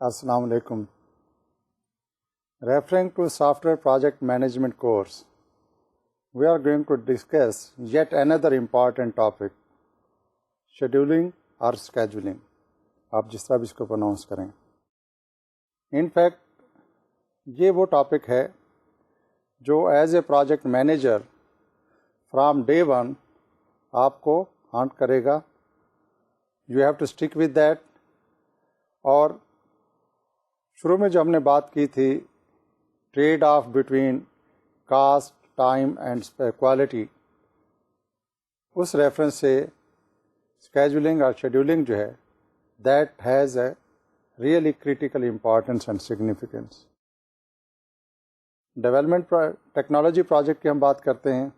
Assalamu alaikum. Referring to software project management course, we are going to discuss yet another important topic, scheduling or scheduling. آپ جس طرح بھی اس کو pronouns کریں. In fact یہ وہ ٹاپک ہے جو as a project manager from day one آپ کو ہانٹ کرے گا. You have to stick with that. اور شروع میں جو ہم نے بات کی تھی trade off between cost time and quality, اس ریفرنس سے اسکیجولنگ اور شیڈولنگ جو ہے that has a really critical importance and significance. Development technology project کی ہم بات کرتے ہیں،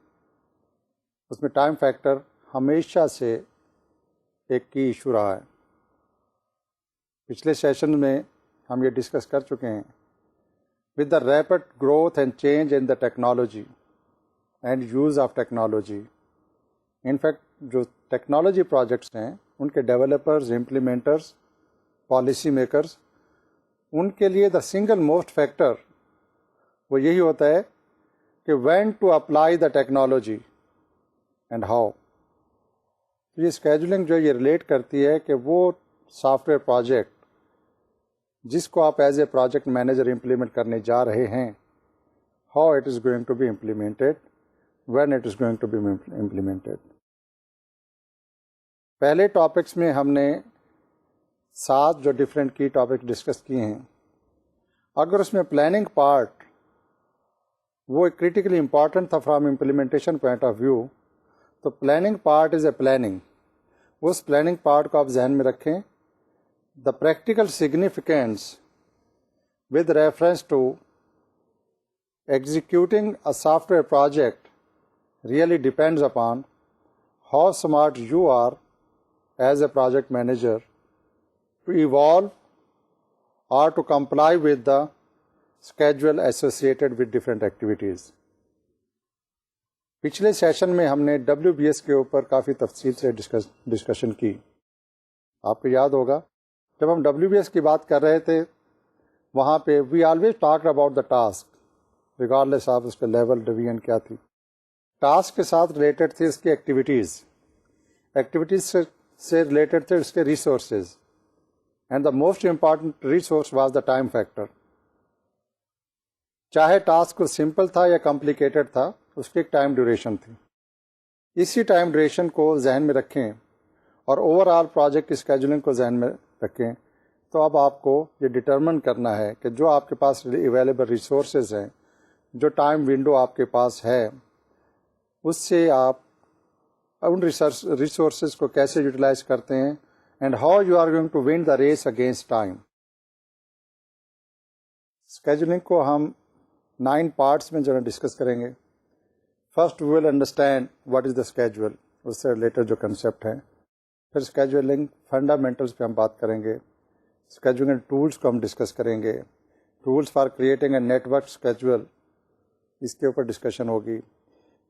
اس میں ٹائم فیکٹر ہمیشہ سے ایک کی ایشو رہا ہے. پچھلے سیشن میں ہم یہ ڈسکس کر چکے ہیں. With the rapid growth and change in the technology and use of technology, in fact جو ٹیکنالوجی پروجیکٹس ہیں ان کے ڈیولپرز، امپلیمنٹرز، پالیسی میکرز، ان کے لیے دا سنگل موسٹ فیکٹر وہ یہی ہوتا ہے کہ when to apply the technology and how. یہ اسکیجولنگ جو یہ ریلیٹ کرتی ہے کہ وہ سافٹ ویئر پروجیکٹ جس کو آپ as a project manager implement کرنے جا رہے ہیں، how it is going to be implemented, when it is going to be implemented. پہلے ٹاپکس میں ہم نے 7 جو ڈفرینٹ کی ٹاپک ڈسکس کیے ہیں. اگر اس میں پلاننگ پارٹ وہ کریٹیکلی امپورٹنٹ تھا from implementation point of view, تو planning part is a planning. اس پلاننگ پارٹ کو آپ ذہن میں رکھیں. The practical significance with reference to executing a software project really depends upon how smart you are as a project manager to evolve or to comply with the schedule associated with different activities. پچھلے session میں ہم نے WBS کے اوپر کافی تفصیل سے discussion کی. آپ کو یاد ہوگا جب ہم WBS کی بات کر رہے تھے وہاں پہ we always talk about the task regardless of اس کے لیول ڈویژن کیا تھی. ٹاسک کے ساتھ ریلیٹڈ تھی اس کی ایکٹیویٹیز سے ریلیٹڈ تھے اس کے resources. And the most important resource was the time factor. چاہے ٹاسک کو سمپل تھا یا کمپلیکیٹڈ تھا، اس کی ایک ٹائم ڈیوریشن تھی. اسی ٹائم ڈیوریشن کو ذہن میں رکھیں اور اوور آل پروجیکٹ کی اسکیجولنگ کو ذہن میں رکھیں تو اب آپ کو یہ ڈٹرمن کرنا ہے کہ جو آپ کے پاس اویلیبل ریسورسز ہیں، جو ٹائم ونڈو آپ کے پاس ہے، اس سے آپ ان ریسورسز کو کیسے یوٹیلائز کرتے ہیں and how you are going to win the race against time. Scheduling کو ہم 9 parts میں جو ہے ڈسکس کریں گے. First we will understand what is the schedule، اس سے ریلیٹڈ جو کنسیپٹ ہیں. پھر scheduling fundamentals پہ ہم بات کریں گے. scheduling ٹولس کو ہم ڈسکس کریں گے. Tools for creating a network schedule، اس کے اوپر ڈسکشن ہوگی.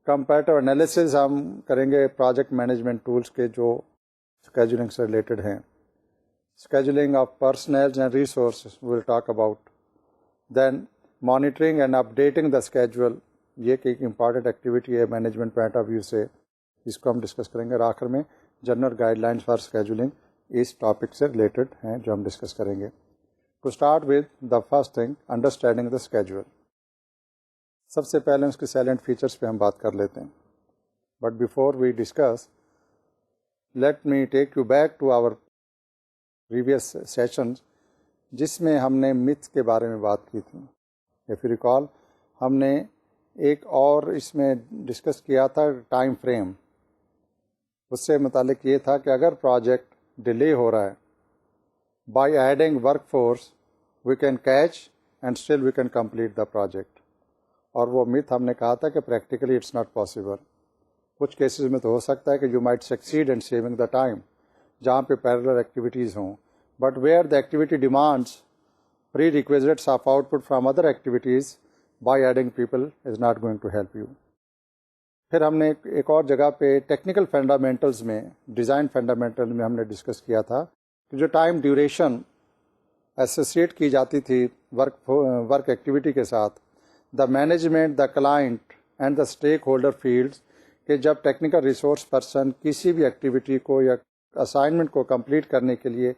comparative analysis ہم کریں گے پروجیکٹ مینجمنٹ ٹولس کے جو اسکیجولنگ سے ریلیٹڈ ہیں. Scheduling of personnel and resources will talk about. Then monitoring and updating the schedule, یہ کہ ایک امپارٹنٹ ایکٹیویٹی ہے مینجمنٹ پوائنٹ آف ویو سے، اس کو ہم ڈسکس کریں گے. اور آخر میں general guidelines for scheduling اس ٹاپک سے ریلیٹڈ ہیں جو ہم ڈسکس کریں گے. To start with the first thing, understanding the schedule. سب سے پہلے اس کے سائلنٹ فیچرس پہ ہم بات کر لیتے ہیں. But before we discuss let me take you back to our previous sessions جس میں ہم نے myths کے بارے میں بات کی تھی. if you recall ہم نے ایک اور اس میں ڈسکس کیا تھا ٹائم فریم. اس سے متعلق یہ تھا کہ اگر پروجیکٹ ڈیلے ہو رہا ہے by adding work force we can catch and still we can complete the project. اور وہ myth ہم نے کہا تھا کہ practically it's not possible. کچھ کیسز میں تو ہو سکتا ہے کہ you might succeed in saving the time جہاں پہ پیرلل ایکٹیویٹیز ہوں، but where the activity demands prerequisites of output from other activities by adding people is not going to help you. پھر ہم نے ایک اور جگہ پہ ٹیکنیکل فنڈامنٹلز میں، ڈیزائن فنڈامنٹل میں ہم نے ڈسکس کیا تھا کہ جو ٹائم ڈیوریشن ایسوسیٹ کی جاتی تھی ورک ایکٹیویٹی کے ساتھ. The management, the client and the stake holder fields کہ جب ٹیکنیکل ریسورس پرسن کسی بھی ایکٹیویٹی کو یا اسائنمنٹ کو کمپلیٹ کرنے کے لیے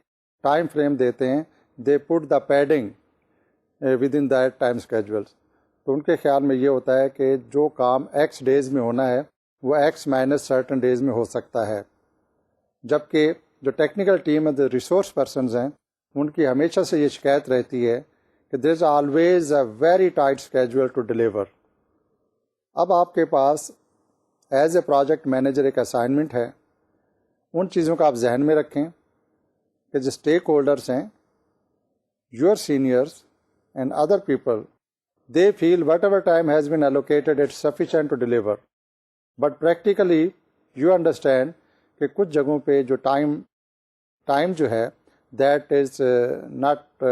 ٹائم فریم دیتے ہیں, they put the padding within that time schedules. تو ان کے خیال میں یہ ہوتا ہے کہ جو کام ایکس ڈیز میں ہونا ہے وہ ایکس مائنس سرٹن ڈیز میں ہو سکتا ہے, جبکہ جو ٹیکنیکل ٹیم ہے, جو ریسورس پرسنز ہیں, ان کی ہمیشہ سے یہ شکایت رہتی ہے کہ there is always a very tight schedule to deliver. اب آپ کے پاس ایز اے پروجیکٹ مینیجر ایک اسائنمنٹ ہے. ان چیزوں کا آپ ذہن میں رکھیں کہ جو اسٹیک ہولڈرس ہیں, your seniors and other people, they feel whatever time has been allocated it's sufficient to deliver. But practically you understand کہ کچھ جگہوں پہ جو ٹائم جو ہے that is not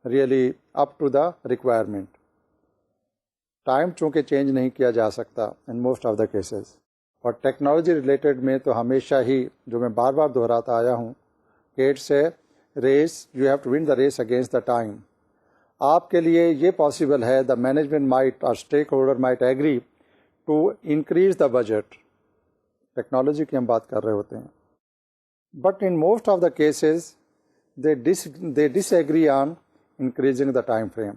really up to the requirement. Time چونکہ change نہیں کیا جا سکتا in most of the cases. اور ٹیکنالوجی ریلیٹڈ میں تو ہمیشہ ہی جو میں بار بار دہراتا آیا ہوں کہ it's a race, you have to win the race against the time. آپ کے لیے یہ پاسبل ہے, دا مینجمنٹ مائٹ اور stakeholder might agree to increase the budget. Technology کی ہم بات کر رہے ہوتے ہیں, but in most of the cases they disagree on increasing the time frame.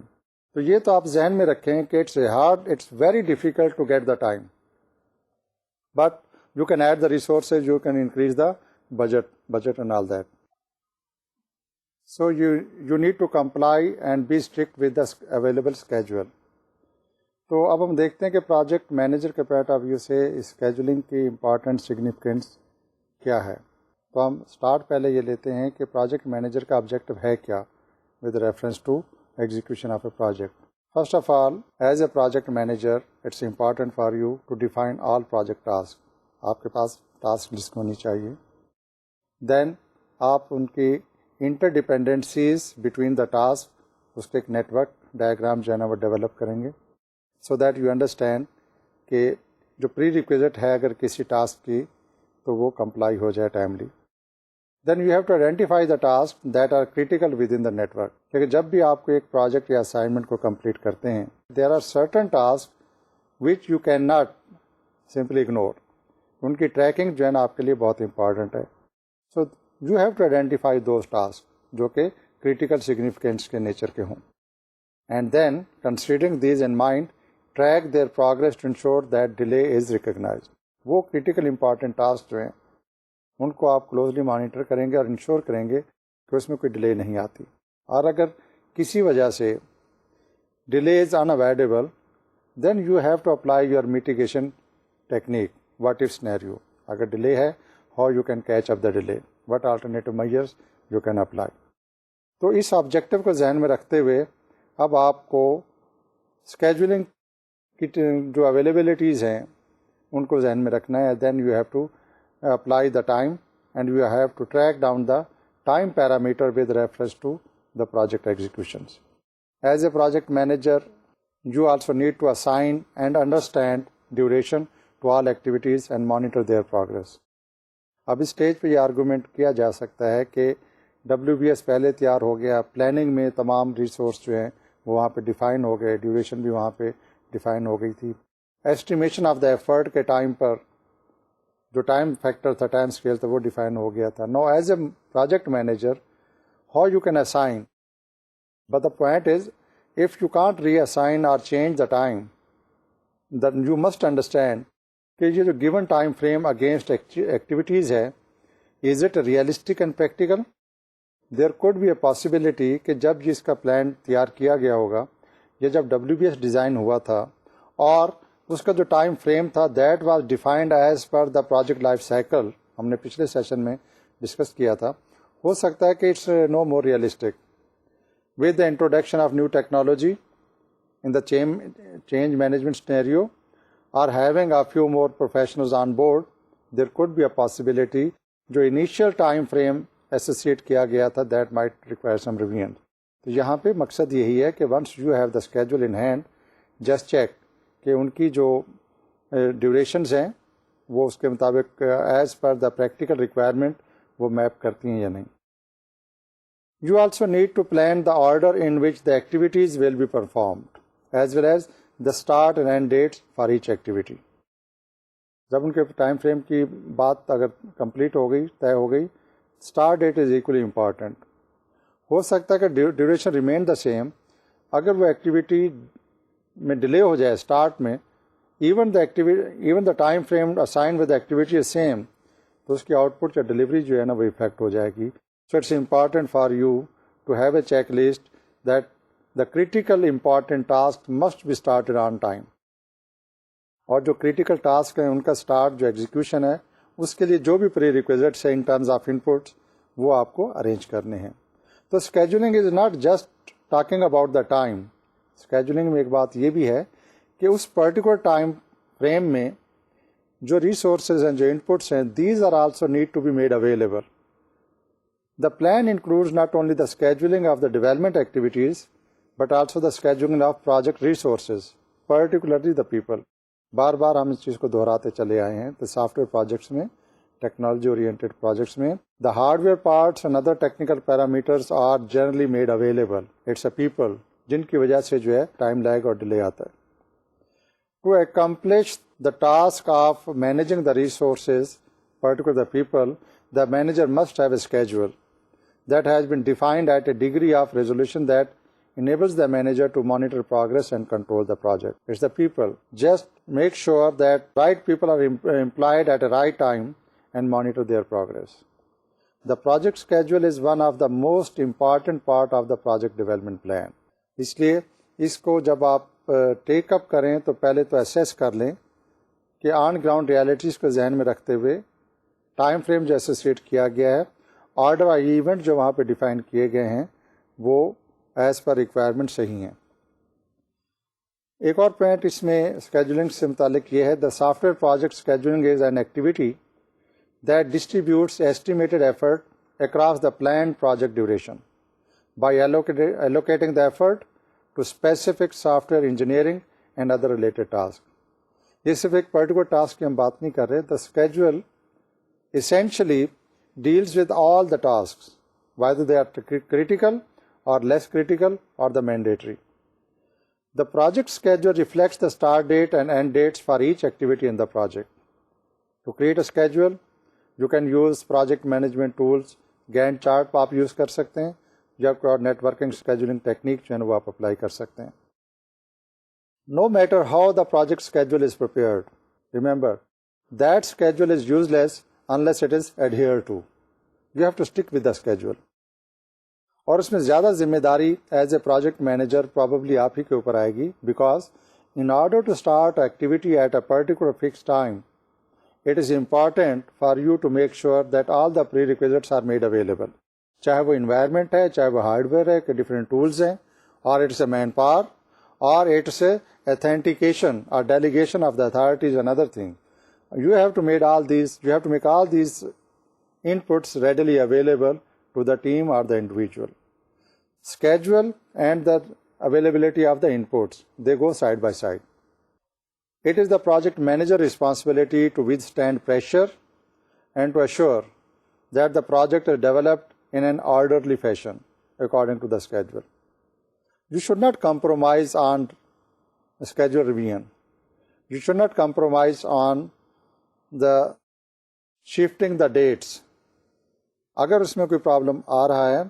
تو یہ تو آپ ذہن میں رکھیں کہ it's very difficult to get the time, but you can add the resources, you can increase the budget and all that. So you need to comply and be strict with the available schedule. تو اب ہم دیکھتے ہیں کہ project manager کے point of view سے scheduling کی important significance کیا ہے. تو ہم اسٹارٹ پہلے یہ لیتے ہیں کہ پروجیکٹ مینیجر کا آبجیکٹو ہے کیا with reference to execution of a project. First of all, as a project manager it's important for you to define all project task. آپ کے پاس ٹاسک لسٹ ہونی چاہیے. دین آپ ان کی interdependencies between the task, اس کے ایک نیٹ ورک ڈائیگرام جو ہے نا وہ ڈیولپ کریں گے, سو دیٹ یو انڈرسٹینڈ کہ جو پری ریکویزٹ ہے اگر کسی ٹاسک کی تو وہ کمپلائی ہو جائے timely. Then you have to identify the task that are critical within the network. کیونکہ جب بھی آپ کو ایک پروجیکٹ یا اسائنمنٹ کو کمپلیٹ کرتے ہیں, there are certain task which you cannot simply ignore. ان کی ٹریکنگ جو ہے نا آپ کے لیے بہت امپارٹنٹ ہے. So you have to identify those task جو کہ کریٹیکل سگنیفیکینس کے نیچر کے ہوں, and then considering these in mind track their progress to ensure that delay is recognized. وہ کریٹیکل امپارٹنٹ ٹاسک جو ہیں ان کو آپ کلوزلی مانیٹر کریں گے اور انشور کریں گے کہ اس میں کوئی ڈیلے نہیں آتی. اور اگر کسی وجہ سے delay is unavoidable, then you have to apply your mitigation technique. What if scenario, اگر ڈیلے ہے, how you can catch up the delay, what alternative measures you can apply. تو اس آبجیکٹو کو ذہن میں رکھتے ہوئے اب آپ کو اسکیجولنگ کی جو اویلیبلٹیز ہیں ان کو ذہن میں رکھنا ہے. Then you have to apply the time and you have to track down the time parameter with reference to the project executions. As a project manager you also need to assign and understand duration to all activities and monitor their progress. اب اس stage پہ یہ argument کیا جا سکتا ہے کہ WBS پہلے تیار ہو گیا, پلاننگ میں تمام ریسورس جو ہیں وہ وہاں پہ ڈیفائن ہو گئے, ڈیوریشن بھی وہاں پہ ڈیفائن ہو گئی تھی, ایسٹیمیشن آف دا ایفرٹ کے ٹائم پر جو ٹائم فیکٹر تھا, ٹائم اسکیل تھا, وہ ڈیفائن ہو گیا تھا. No as a project manager how you can assign, but the point is if you can't reassign or change the time, then you must understand کہ یہ جو given time frame against activities ہے, is it realistic and practical? There could be a possibility کہ جب اس کا plan تیار کیا گیا ہوگا یا جب WBS ڈیزائن ہوا تھا اور اس کا جو ٹائم فریم تھا that was defined as per the project life cycle, ہم نے پچھلے سیشن میں ڈسکس کیا تھا, ہو سکتا ہے کہ it's no more realistic. With the introduction of new technology in the change management scenario or having a few more professionals on board, there could be a possibility جو initial time frame associate کیا گیا تھا that might require some revision. تو یہاں پہ مقصد یہی ہے کہ once you have the schedule in hand, just check کہ ان کی جو ڈیوریشنز ہیں وہ اس کے مطابق as per the practical requirement وہ میپ کرتی ہیں یا نہیں. You also need to plan the order in which the activities will be performed, as well as the start and end dates for each activity. جب ان کے time frame کی بات اگر کمپلیٹ ہو گئی، طے ہو گئی، start date is equally important. ہو سکتا ہے کہ ڈیوریشن ریمین دا سیم، اگر وہ ایکٹیویٹی میں ڈیلے ہو جائے اسٹارٹ میں، even the time frame assign with activity is same, تو اس کی آؤٹ پٹ یا ڈلیوری جو ہے نا وہ افیکٹ ہو جائے گی. So it's important for you to have a check list that the critical important task must be started on time. اور جو کریٹیکل ٹاسک ہیں ان کا اسٹارٹ جو ایگزیکیوشن ہے اس کے لیے جو بھی پری ریکویزٹس ہیں ان ٹرمز آف انپٹس وہ آپ کو ارینج کرنے ہیں. تو scheduling is not just talking about the time. Scheduling میں ایک بات یہ بھی ہے کہ اس پرٹیکولر ٹائم فریم میں جو ریسورسز ہیں، جو انپٹس ہیں، these are also need to be made available. The plan includes not only the scheduling of the development activities but also the scheduling of project resources, particularly the people. بار بار ہم اس چیز کو دہراتے چلے آئے ہیں. تو سافٹ ویئر پروجیکٹس میں، ٹیکنالوجی اورینٹیڈ پروجیکٹس میں، the hardware parts and other technical parameters are generally made available. It's a people جن کی وجہ سے جو ہے ٹائم لیگ اور ڈیلے آتا ہے. To accomplish the task of managing the resources, particularly the people, the manager must have a schedule that has been defined at a degree of resolution that enables the manager to monitor progress and control the project. It's the people. Just make sure that right people are employed at a right time and monitor their progress. The project schedule is one of the most important part of the project development plan. اس لیے اس کو جب آپ ٹیک اپ کریں تو پہلے تو assess کر لیں کہ آن گراؤنڈ ریالٹیز کو ذہن میں رکھتے ہوئے ٹائم فریم جو ایسوسیٹ کیا گیا ہے، آرڈر اور ایونٹ جو وہاں پہ ڈیفائن کیے گئے ہیں وہ ایز پر ریکوائرمنٹ صحیح ہیں. ایک اور پوائنٹ اس میں اسکیجولنگ سے متعلق یہ ہے، دا software project scheduling is an activity that distributes estimated effort across the planned project duration by allocating the effort to specific software engineering and other related tasks. یہ صرف ایک پرٹیکولر ٹاسک کی ہم بات نہیں کر رہے. The schedule essentially deals with all the tasks, whether they are critical or less critical or the mandatory. The project schedule reflects the start date and end dates for each activity in the project. To create a schedule, you can use project management tools. Gantt chart آپ use کر سکتے ہیں، جب اور net working scheduling technique جو ہے وہ آپ اپلائی کر سکتے ہیں. No matter how the project schedule is prepared, remember that schedule is useless unless it is adhered to. You have to stick with the schedule. اور اس میں زیادہ ذمہ داری as a project manager probably آپ ہی کے اوپر آئے گی، because in order to start activity at a particular fixed time, it is important for you to make sure that all the prerequisites are made available. چاہے وہ environment ہے، چاہے وہ ہارڈ ویئر ہے، کہ ڈفرینٹ ٹولز ہیں، اور it's a manpower, اور اٹس اے اتھینٹیکیشن اور delegation of the authorities and other thing. You have to make all these inputs readily available to the team اور the individual. Schedule and the availability of the inputs, they go side by side. It is the project manager responsibility to withstand pressure and to assure that the project is developed in an orderly fashion according to the schedule. You should not compromise on schedule revision. You should not compromise on the shifting the dates. اگر اس میں کوئی problem آ رہا ہے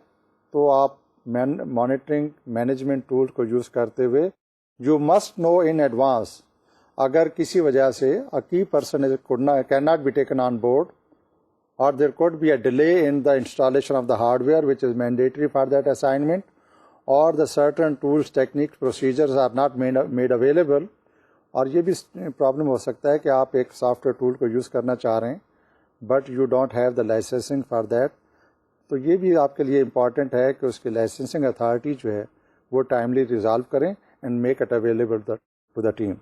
تو آپ monitoring management tool کو use کرتے ہوئے you must know in advance اگر کسی وجہ سے a key person cannot be taken on board or there could be a delay in the installation of the hardware which is mandatory for that assignment, or the certain tools, techniques, procedures are not made available. اور یہ بھی problem ہو سکتا ہے کہ آپ ایک soft where tool کو use کرنا چاہ رہے ہیں but you don't have the licensing for that. تو یہ بھی آپ کے لیے امپورٹنٹ ہے کہ اس کی لائسنسنگ اتھارٹی جو ہے وہ ٹائملی ریزالو کریں and make it available to the team.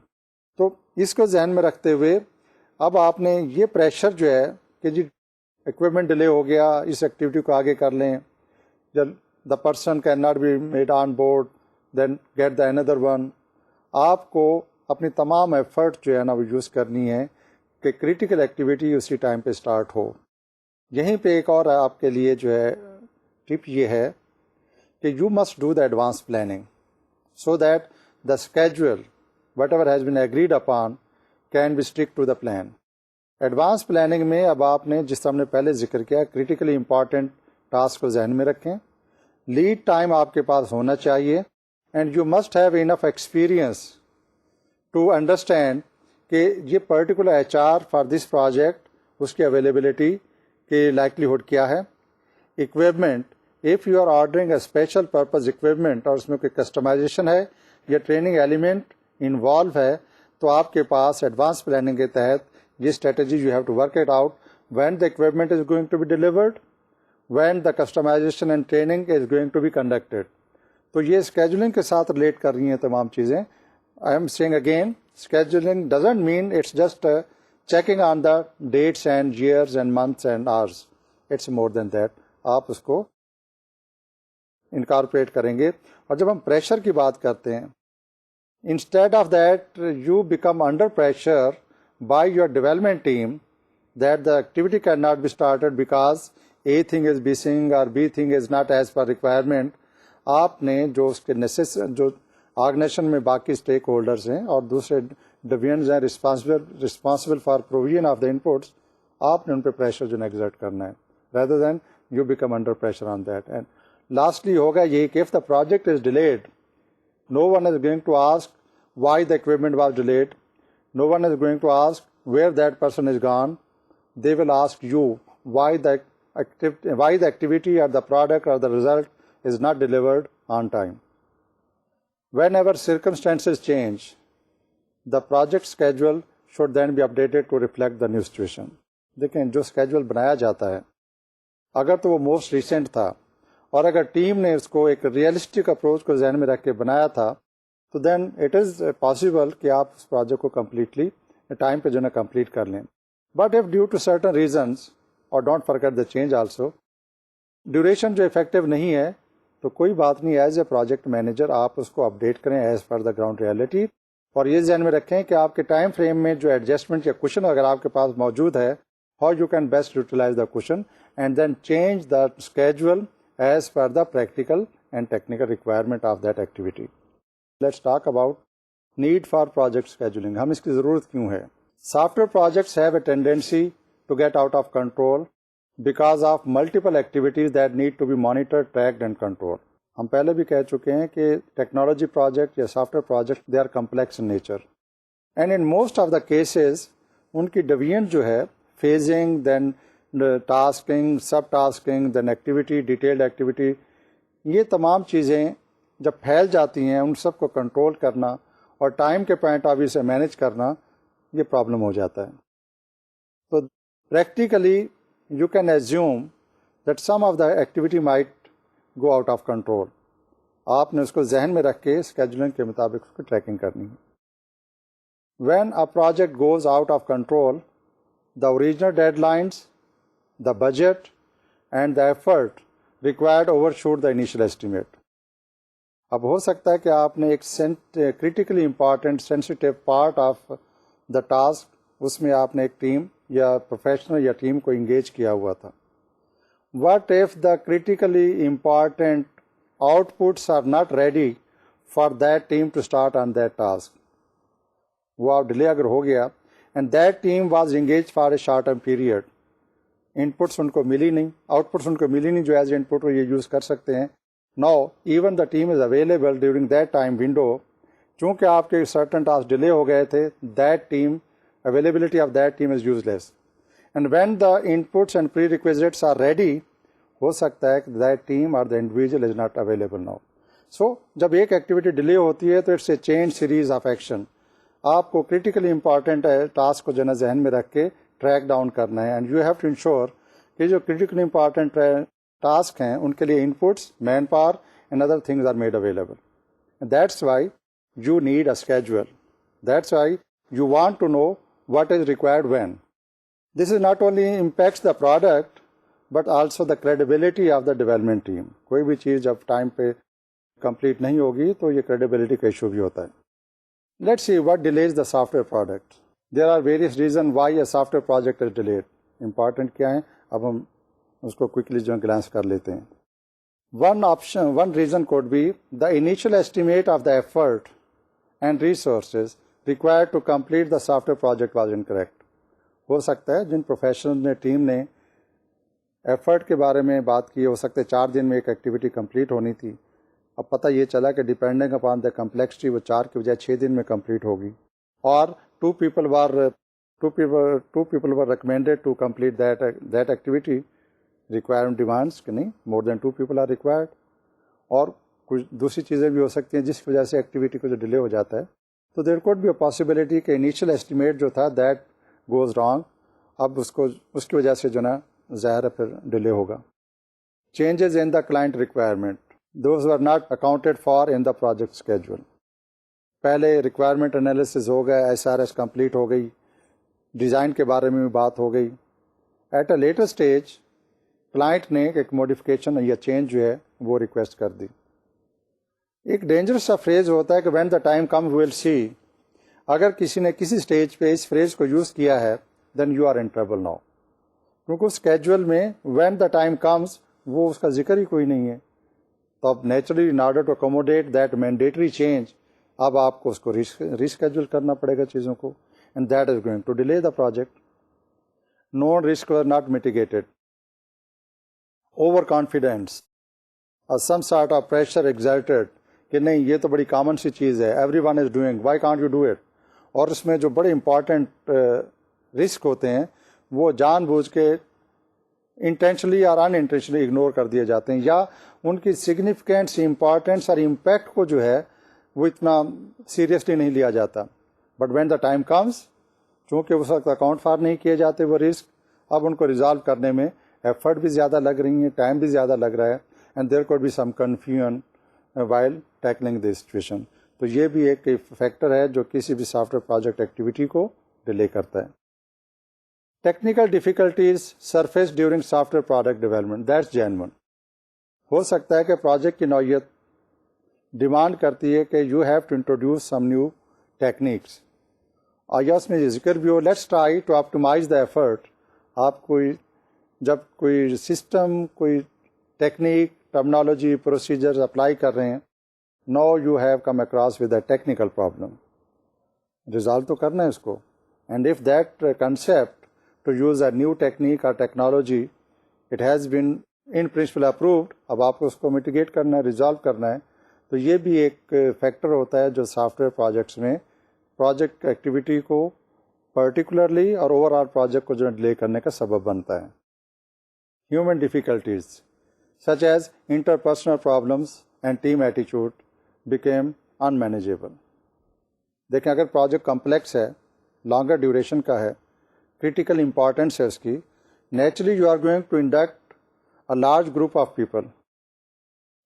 تو اس کو ذہن میں رکھتے ہوئے اب آپ نے یہ پریشر جو ہے کہ جی اکوپمنٹ ڈیلے ہو گیا، اس ایکٹیویٹی کو آگے کر لیں، جب the person can not be made on board then get the other one. آپ کو اپنی تمام ایفرٹ جو ہے نا وہ یوز کرنی ہے کہ کریٹیکل ایکٹیویٹی اسی ٹائم پہ اسٹارٹ ہو. یہیں پہ ایک اور آپ کے لیے جو ہے ٹپ یہ ہے کہ you must do the advanced planning so that the schedule, whatever has been agreed upon, can be stick to the plan. Advance planning میں اب آپ نے جس طرح ہم نے پہلے ذکر کیا کریٹیکلی امپارٹینٹ ٹاسک کو ذہن میں رکھیں. لیڈ ٹائم آپ کے پاس ہونا چاہیے and you must have enough experience to understand کہ یہ particular H R for this project اس کی اویلیبلٹی کی لائکلیہڈ کیا ہے. Equipment, if you are ordering a special purpose equipment اور اس میں کوئی کسٹمائزیشن ہے یا ٹریننگ ایلیمنٹ انوالو ہے تو آپ کے پاس ایڈوانس پلاننگ کے تحت یہ strategy you have to work it out when the equipment is going to be delivered, when the customization and training is going to be conducted. تو یہ اسکیجولنگ کے ساتھ ریلیٹ کر رہی ہیں تمام چیزیں. I'm saying again, scheduling doesn't mean it's just checking on the dates and years and months and hours. It's more than that. آپ اس کو انکارپوریٹ کریں گے. اور جب ہم پریشر کی بات کرتے ہیں, instead of that you become under pressure by your development team that the activity cannot be started because A thing is missing or B thing is not as per requirement. آپ نے جو اس کے جو organisation میں باقی stake holders ہیں اور دوسرے ڈویژنز ہیں responsible for provision of the inputs, آپ نے ان پہ پریشر جو ایگزرٹ کرنا ہے rather than you become under pressure on that. And lastly ہوگا یہ کہ if the project is delayed, no one is going to ask why the equipment was delayed. No one is going to ask where that person is gone. They will ask you why the activity or the product or the result is not delivered on time. Whenever circumstances change, the project schedule should then be updated to reflect the new situation. دیکھیں جو schedule بنایا جاتا ہے اگر تو وہ most recent تھا اور اگر ٹیم نے اس کو ایک ریئلسٹک اپروچ کو ذہن میں رکھ کے بنایا تھا تو دین اٹ از پاسبل کہ آپ اس پروجیکٹ کو کمپلیٹلی ٹائم پہ جو ہے کمپلیٹ کر لیں. But if due to certain reasons, اور don't forget the change also, duration جو افیکٹو نہیں ہے تو کوئی بات نہیں, ایز اے پروجیکٹ مینیجر آپ اس کو اپڈیٹ کریں as per the ground reality. اور یہ ذہن میں رکھیں کہ آپ کے ٹائم فریم میں جو ایڈجسٹمنٹ یا کوشن اگر آپ کے پاس موجود ہے, how you can best utilize the cushion and then change the schedule as per the practical and technical requirement of that activity. Let's talk about need for project scheduling. ہم اس کی ضرورت کیوں ہے؟ Software projects have a tendency to get out of control because of multiple activities that need to be monitored, tracked and controlled. ہم پہلے بھی کہہ چکے ہیں کہ ٹیکنالوجی پروجیکٹ یا soft where project they are complex in nature. And in most of the cases ان کی division جو ہے phasing, then tasking, sub-tasking, then activity, detailed activity, یہ تمام چیزیں جب پھیل جاتی ہیں ان سب کو کنٹرول کرنا اور ٹائم کے پوائنٹ آف ویو سے مینیج کرنا یہ پرابلم ہو جاتا ہے. تو practically you can assume that some of the activity might go out of control. آپ نے اس کو ذہن میں رکھ کے اسکیجولنگ کے مطابق اس کو ٹریکنگ کرنی ہے. When a project goes out of control, the original deadlines, the budget and the effort required overshoot the initial estimate. اب ہو سکتا ہے کہ آپ نے ایک critically important sensitive part of the task, اس میں آپ نے ایک ٹیم یا پروفیشنل یا ٹیم کو انگیج کیا ہوا تھا. What if the critically important outputs are not ready for that team to start on that task. وہ ڈیلے اگر ہو گیا and that team was engage for a short term period, inputs ان کو ملی نہیں, out پٹس ان کو ملی نہیں جو ایز اے ان پٹ وہ یہ یوز کر سکتے ہیں. Now, even the team is available during that time window, چونکہ آپ کے certain tasks delay ہو گئے تھے, that team, availability of that team is useless. And when the inputs and prerequisites are ready, ہو سکتا ہے کہ that team or the individual is not available now. So, جب ایک ایکٹیویٹی ڈیلے ہوتی ہے تو it's a chain series of action. آپ کو کریٹیکلی امپارٹینٹ ٹاسک کو جو ہے ذہن میں رکھ کے ٹریک ڈاؤن کرنا ہے, and you have to ensure کہ جو کریٹیکلی امپارٹینٹ ٹاسک ہیں ان کے لیے inputs, manpower and other things are made available. That's why you need a schedule. That's why you want to know what is required when. This is not only impacts the product but also the credibility of the development team. کوئی بھی چیز جب time پہ complete نہیں ہوگی تو یہ credibility کا ایشو بھی ہوتا ہے. Let's see what delays the software product. There are various reason why a software project is delayed. Important کیا ہے اب ہم اس کو کوئکلی جو گلانس کر لیتے ہیں. One reason could be the initial estimate of the effort and resources required to complete the software project was incorrect. ہو سکتا ہے جن پروفیشنل نے ٹیم نے ایفرٹ کے بارے میں بات کی، ہو سکتا ہے 4 دن میں ایک ایکٹیویٹی کمپلیٹ ہونی تھی، اب پتہ یہ چلا کہ ڈیپینڈنگ اپان دا کمپلیکسٹی وہ 4 کی بجائے 6 دن میں کمپلیٹ ہوگی، اور two people were recommended to complete that activity. Requirement demands کہ نہیں more than 2 people are required، اور کچھ دوسری چیزیں بھی ہو سکتی ہیں جس کی وجہ سے ایکٹیویٹی کو جو ڈیلے ہو جاتا ہے. تو there could be a possibility کہ انیشیل اسٹیمیٹ جو تھا دیٹ گوز رانگ، اب اس کی وجہ سے جو نا ظاہر ہے پھر ڈیلے ہوگا. Changes in the client requirement those are not accounted for in the project schedule. پہلے ریکوائرمنٹ انالیسز ہو گیا، SRS کمپلیٹ ہو گئی، ڈیزائن کے بارے میں بھی بات ہو گئی. At a later stage client نے ایک موڈیفکیشن یا چینج جو ہے وہ ریکویسٹ کر دی. ایک ڈینجرس سا فریز ہوتا ہے کہ وین دا ٹائم کم ول سی. اگر کسی نے کسی اسٹیج پہ اس فریز کو یوز کیا ہے then you are in trouble now, کیونکہ اس اسکیجول میں وین دا ٹائم کمز وہ اس کا ذکر ہی کوئی نہیں ہے. تو اب naturally in order to accommodate that mandatory change اب آپ کو اس کو ریسکیجول کرنا پڑے گا چیزوں کو، and that is going to delay the project. Known risk were not mitigated. Overconfidence اور some sort of pressure exerted کہ نہیں یہ تو بڑی کامن سی چیز ہے، everyone is doing, why can't you do it. اور اس میں جو بڑے امپارٹنٹ رسک ہوتے ہیں وہ جان بوجھ کے انٹینشنلی اور ان انٹینشنلی اگنور کر دیے جاتے ہیں، یا ان کی سگنیفیکینس، امپارٹینس اور امپیکٹ کو جو ہے وہ اتنا سیریسلی نہیں لیا جاتا. But when the time comes, چونکہ اس وقت اکاؤنٹ فار نہیں کیے جاتے وہ رسک، اب ان کو ریزالو کرنے میں ایفرٹ بھی زیادہ لگ رہی ہیں، ٹائم بھی زیادہ لگ رہا ہے، and there could be some confusion while tackling this situation. تو یہ بھی ایک فیکٹر ہے جو کسی بھی سافٹ ویئر پروجیکٹ ایکٹیویٹی کو ڈیلے کرتا ہے. Technical difficulties surface during software product development, that's genuine. ہو سکتا ہے کہ پروجیکٹ کی نوعیت ڈیمانڈ کرتی ہے کہ you have to introduce some new techniques, اور یا اس میں یہ ذکر بھی ہو let's try to optimise the effort. آپ جب کوئی سسٹم، کوئی ٹیکنیک، ٹرمنالوجی، پروسیجرز اپلائی کر رہے ہیں، now you have come across with a technical problem, resolve تو کرنا ہے اس کو. And if that concept to use a new technique اور technology it has been in principle approved, اب آپ کو اس کو میٹیگیٹ کرنا ہے، ریزالو کرنا ہے. تو یہ بھی ایک فیکٹر ہوتا ہے جو سافٹ ویئر پروجیکٹس میں پروجیکٹ ایکٹیویٹی کو پرٹیکولرلی اور اوور آل پروجیکٹ کو جو ڈیلے کرنے کا سبب بنتا ہے. Human difficulties such as interpersonal problems and team attitude became unmanageable. دیکھیں اگر پروجیکٹ کمپلیکس ہے، لانگر ڈیوریشن کا ہے، کریٹیکل امپورٹنس ہے اس کی، naturally you are going to induct a large group of people.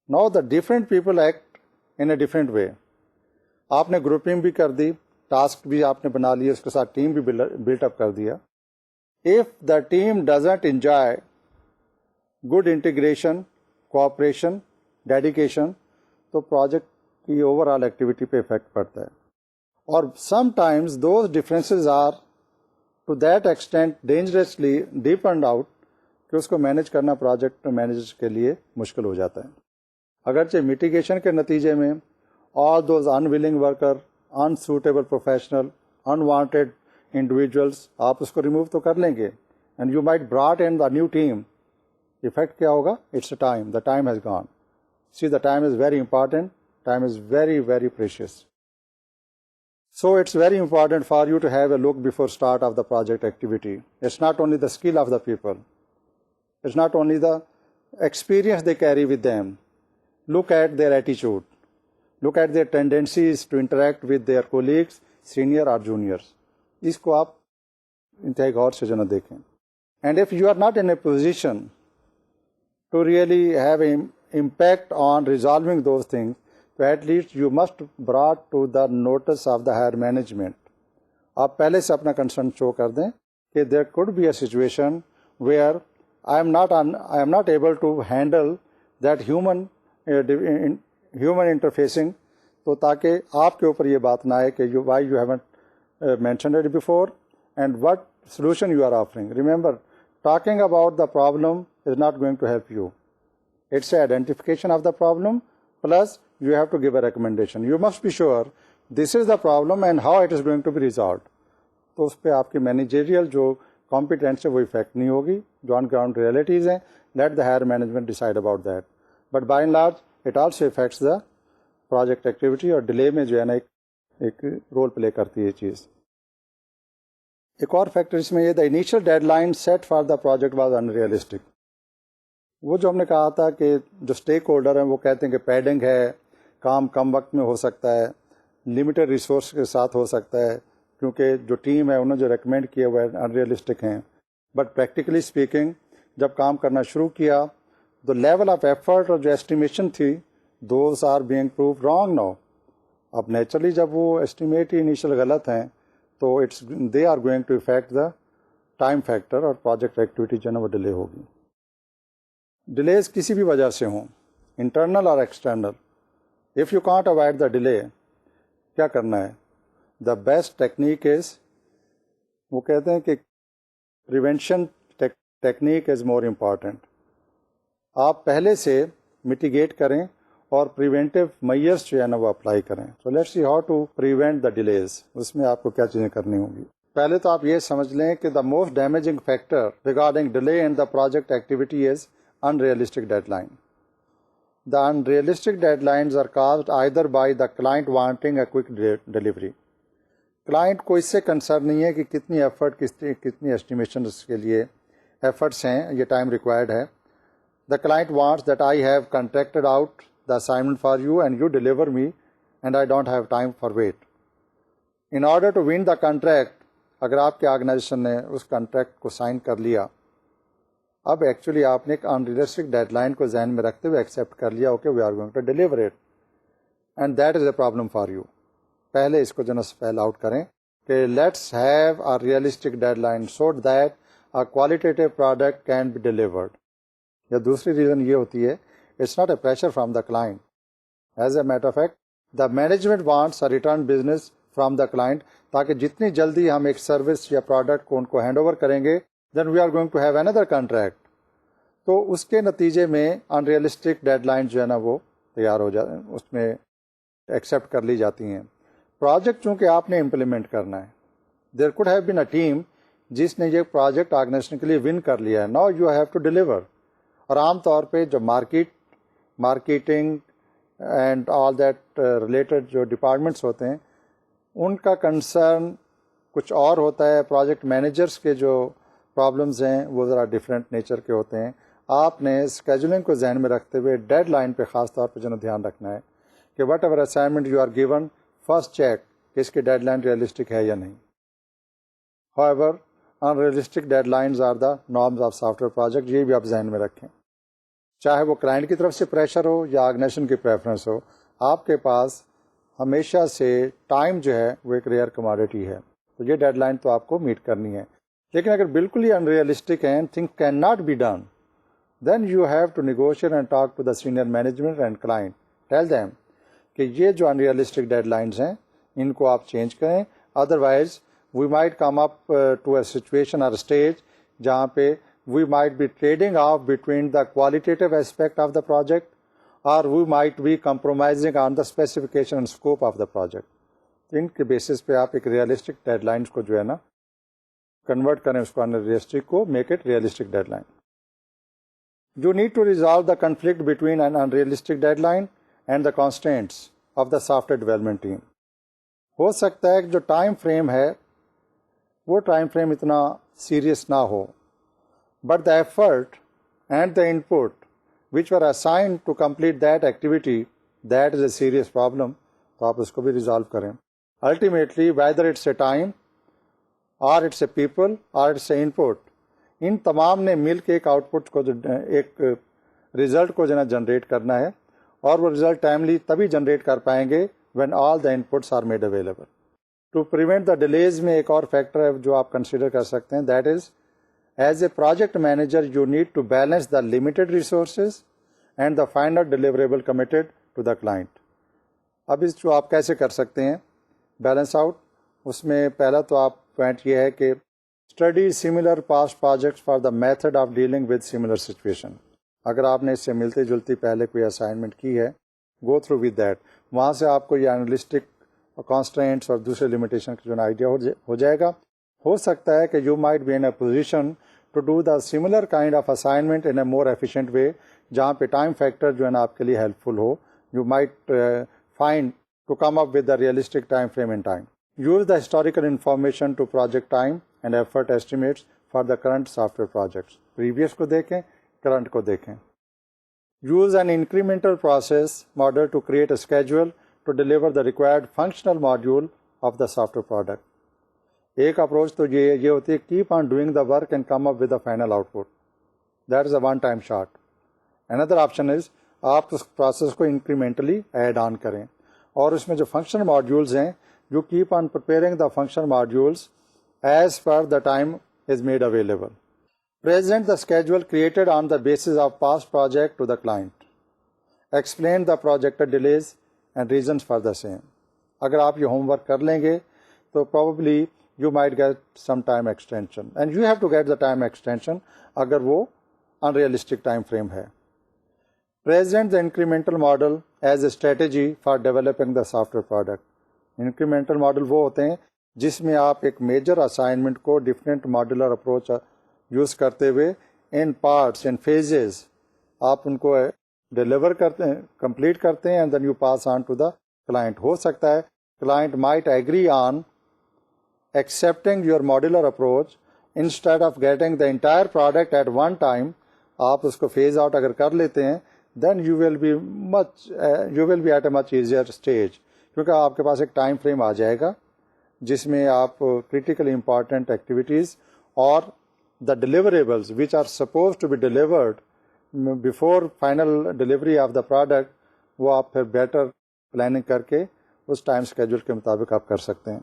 Now the different people act in a different way. آپ نے گروپنگ بھی کر دی، ٹاسک بھی آپ نے بنا لیا، اس کے ساتھ ٹیم بھی بلٹ اپ کر دیا. If the team doesn't enjoy good integration, cooperation, dedication, تو پروجیکٹ کی اوور آل ایکٹیویٹی پہ افیکٹ پڑتا ہے. اور sometimes those differences are to that extent dangerously depend out کہ اس کو مینیج کرنا پروجیکٹ مینیجر کے لیے مشکل ہو جاتا ہے. اگرچہ میٹیگیشن کے نتیجے میں all those unwilling worker, unsuitable professional, unwanted individuals, آپ اس کو ریموو تو کر لیں گے، and you might brought in the new team. Affect کیا ہوگا؟ It's a time, the time has gone. See the time is very important, time is very very precious. So it's very important for you to have a look before start of the project activity. It's not only the skill of the people, it's not only the experience they carry with them. Look at their attitude, look at their tendencies to interact with their colleagues, senior or juniors. اس کو آپ انتہائی غور سے جو نہ دیکھیں. And if you are not in a position to really have an impact on resolving those things, تو at least you must brought to the notice of the higher management. آپ پہلے سے اپنا کنسرن شو کر دیں کہ there could be a situation where I'm not able to handle that human interfacing. تو تاکہ آپ کے اوپر یہ بات نہ آئے کہ why you haven't mentioned it before and what solution you are offering. Remember, talking about the problem is not going to help you. It's a identification of the problem, plus you have to give a recommendation. You must be sure this is the problem and how it is going to be resolved. تو اس پہ آپ کی managerial جو competence ہے وہ effect نہیں ہوگی. جو آن گراؤنڈ ریئلٹیز ہیں let the higher management decide about that. But by and large it also affects the project activity, اور ڈیلے میں جو ہے نا ایک رول پلے کرتی ہے یہ چیز. ایک اور فیکٹر اس میں یہ the initial deadline set for the project was unrealistic. وہ جو ہم نے کہا تھا کہ جو اسٹیک ہولڈر ہیں وہ کہتے ہیں کہ پیڈنگ ہے, کام کم وقت میں ہو سکتا ہے, لمیٹڈ ریسورس کے ساتھ ہو سکتا ہے, کیونکہ جو ٹیم ہے انہوں نے جو ریکمینڈ کیے وہ ان ریئلسٹک ہیں. بٹ پریکٹیکلی اسپیکنگ جب کام کرنا شروع کیا تو لیول آف ایفرٹ اور جو ایسٹیمیشن تھی those are being proof wrong now. اب نیچرلی جب وہ ایسٹیمیٹ ہی انیشیل غلط ہیں تو they are going to affect the time factor, اور پروجیکٹ ایکٹیویٹی جو ہے نا وہ ڈیلے ہوگی. ڈیلیز کسی بھی وجہ سے ہوں, انٹرنل اور external. If you can't avoid the delay, کیا کرنا ہے؟ دا بیسٹ ٹیکنیک از, وہ کہتے ہیں کہ prevention technique is more important. آپ پہلے سے میٹیگیٹ کریں اور پریونٹیو میئرس جو ہے نا وہ اپلائی کریں. So let's see how to prevent the delays. اس میں آپ کو کیا چیزیں کرنی ہوں گی. پہلے تو آپ یہ سمجھ لیں کہ the most damaging factor regarding delay in the project activity is unrealistic deadline. The unrealistic deadlines are caused either by the client wanting a quick delivery. Client کو اس سے کنسرن نہیں ہے کہ کتنی ایفرٹ کتنی ایسٹیمیشن اس کے لیے ایفرٹس ہیں, یہ ٹائم ریکوائرڈ ہے. The client wants that I have contracted out the assignment for you and you deliver me and I don't have time for wait. In order to win the contract, اگر آپ کے organization نے اس contract کو sign کر لیا, اب actually آپ نے ایک ان ریئلسٹک ڈیڈ لائن کو ذہن میں رکھتے ہوئے ایکسیپٹ کر لیا, okay we are going to deliver it and that is a problem for you. پہلے اس کو جو نا اسپیل آؤٹ کریں کہ let's have a realistic deadline so that a qualitative product can be delivered. یا دوسری ریزن یہ ہوتی ہے it's not a pressure from the client. As a matter of fact the management wants a return business from the client, تاکہ جتنی جلدی ہم ایک سروس یا پروڈکٹ کو ان کو ہینڈ اوور کریں گے then we are going to have under contract. تو اس کے نتیجے میں ان ریئلسٹک ڈیڈ لائن جو ہے نا وہ تیار ہو جاتے ہیں, اس میں ایکسیپٹ کر لی جاتی ہیں. پروجیکٹ چونکہ آپ نے امپلیمنٹ کرنا ہے, there could have been a team جس نے یہ پروجیکٹ آرگنائزیشن کے لیے ون کر لیا ہے, now you have to deliver. اور عام طور پہ جو marketing and all that related جو ڈپارٹمنٹس ہوتے ہیں ان کا کنسرن کچھ اور ہوتا ہے. پروجیکٹ مینیجرس کے جو پرابلمز ہیں وہ ذرا ڈفرینٹ نیچر کے ہوتے ہیں. آپ نے اسکیجولنگ کو ذہن میں رکھتے ہوئے ڈیڈ لائن پہ خاص طور پہ جو دھیان رکھنا ہے کہ whatever assignment you are given, first check کہ اس کی ڈیڈ لائن ریئلسٹک ہے یا نہیں. however unrealistic deadlines are the norms of software project. یہ بھی آپ ذہن میں رکھیں, چاہے وہ کلائنٹ کی طرف سے پریشر ہو یا آرگنائزیشن کی پریفرنس ہو, آپ کے پاس ہمیشہ سے ٹائم جو ہے وہ ایک ریئر کموڈٹی ہے. تو یہ ڈیڈ لائن تو آپ کو میٹ کرنی ہے. لیکن اگر بالکل ہی انریئلسٹک ہیں, thing can not be done, then you have to negotiate and talk to the senior management and client. Tell them کہ یہ جو انریئلسٹک ڈیڈ لائنس ہیں ان کو آپ چینج کریں. Otherwise we might come up to a situation اور stage جہاں پہ we might be trading off between the qualitative aspect of the project, or we might be compromising on the specification and scope of the project. ان کے basis پہ آپ ایک realistic dead lines کو جو ہے نا کنورٹ کریں, اس کو ان ریئلسٹک کو make it realistic deadline. You need to resolve the conflict between an unrealistic deadline and the constraints of the software development team. ہو سکتا ہے کہ جو ٹائم فریم ہے وہ ٹائم فریم اتنا سیریس نہ ہو, but the effort and the input which were assigned to complete that activity, that is a serious problem. تو آپ اس کو بھی ریزالو کریں. Ultimately, whether it's a time or it's a people or it's a input, ان تمام نے مل کے ایک آؤٹ پٹ کو ایک ریزلٹ کو جو ہے جنریٹ کرنا ہے, اور وہ ریزلٹ ٹائملی تبھی جنریٹ کر پائیں گے when all the inputs are made available. To prevent the delays میں ایک اور فیکٹر ہے جو آپ کنسیڈر کر سکتے ہیں, that is as a project manager, you need to balance the limited resources and the final deliverable committed to the client. اب اس جو آپ کیسے کر سکتے ہیں بیلنس آؤٹ, اس میں پہلا تو آپ پوائنٹ یہ ہے کہ study similar past projects for the method of dealing with similar situation. اگر آپ نے اس سے ملتی جلتی پہلے کوئی اسائنمنٹ کی ہے, گو تھرو ود دیٹ. وہاں سے آپ کو یہ انالسٹک کانسٹرینٹس اور دوسرے لمیٹیشن کا جو آئیڈیا ہو جائے گا. ہو سکتا ہے کہ you might be in a position to do the similar kind of assignment in a more efficient way, جہاں پہ ٹائم فیکٹر جو ہے نا آپ کے لیے ہیلپ فل ہو. You might find to come up with the realistic time frame in time. Use the historical information to project time and effort estimates for the current software projects. Previous کو دیکھیں, current کو دیکھیں. Use an incremental process model to create a schedule to deliver the required functional module of the software product. ایک approach تو یہ ہوتی ہے keep on doing the work and come up with the final output. That is a one time shot. Another option is آپ اس process کو incrementally add آن کریں, اور اس میں جو فنکشنل ماڈیولز ہیں you keep on preparing the functional modules as per the time is made available. Present the schedule created on the basis of past project to the client. Explain the projected delays and reasons for the same. اگر آپ یہ home work کر لیں گے تو probably you might get some time extension, and you have to get the time extension اگر وہ unrealistic time frame ہے. Present the incremental model as a strategy for developing the software product. Incremental model وہ ہوتے ہیں جس میں آپ ایک میجر اسائنمنٹ کو ڈفرینٹ ماڈولر اپروچ یوز کرتے ہوئے ان پارٹس ان فیزز آپ ان کو ڈیلیور کرتے ہیں, کمپلیٹ کرتے ہیں, and then you pass on to the client. ہو سکتا ہے client might agree on accepting your modular approach instead of getting the entire product at one time. آپ اس کو فیز آؤٹ اگر کر لیتے ہیں then you will be at a much easier stage, کیونکہ آپ کے پاس ایک ٹائم فریم آ جائے گا جس میں آپ کریٹیکلی امپارٹنٹ ایکٹیویٹیز اور the deliverables which are supposed to be delivered before final delivery of the product وہ آپ پھر بیٹر پلاننگ کر کے اس ٹائم اسکیجول کے مطابق آپ کر سکتے ہیں.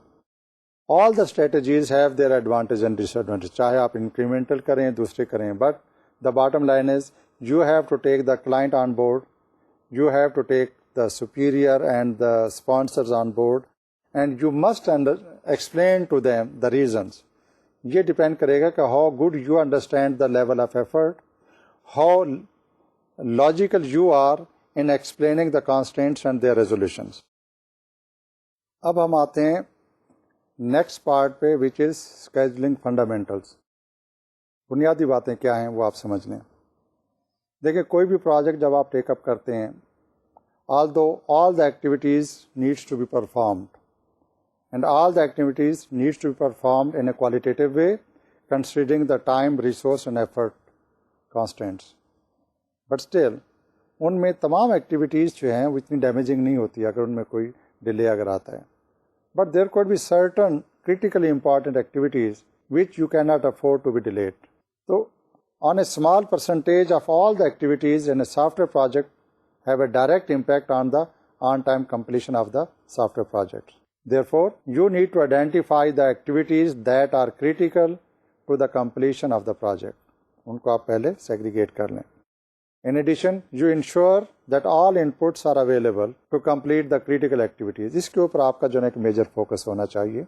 all the strategies have their advantage and disadvantage, چاہے آپ انکریمنٹل کریں دوسرے کریں, but the bottom line is you have to take the client on board, you have to take the superior and the sponsors on board, and you must explain to them the reasons. یہ depend کرے گا کہ how good you understand the level of effort, how logical you are in explaining the constants and their resolutions. اب ہم آتے ہیں next part پہ وچ از scheduling fundamentals. بنیادی باتیں کیا ہیں وہ آپ سمجھ لیں. دیکھیں کوئی بھی پروجیکٹ جب آپ ٹیک اپ کرتے ہیں, although all the activities needs to be performed, and all the activities needs to be performed in a qualitative way considering the time, resource and effort constants. But still ان میں تمام ایکٹیویٹیز جو ہیں وہ اتنی ڈیمیجنگ نہیں ہوتی اگر ان میں کوئی ڈیلے اگر آتا ہے. But there could be certain critically important activities which you cannot afford to be delayed. So on a small percentage of all the activities in a software project have a direct impact on the on-time completion of the software project. Therefore, you need to identify the activities that are critical to the completion of the project. ان کو آپ پہلے segregate کر لیں. In addition, you ensure that all inputs are available to complete the critical activities. اس کے اوپر آپ کا جو ہے ایک میجر فوکس ہونا چاہیے.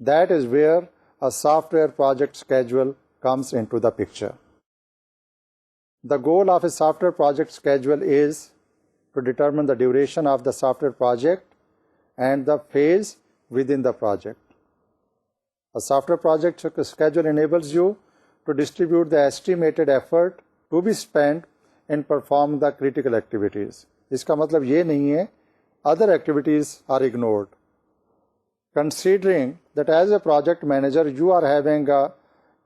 That is where a software project schedule comes into the picture. The goal of a software project schedule is to determine the duration of the software project and the phase within the project. A software project schedule enables you to distribute the estimated effort to be spent in performing the critical activities. اس کا مطلب یہ نہیں ہے other activities are ignored. Considering that as a project manager you are having a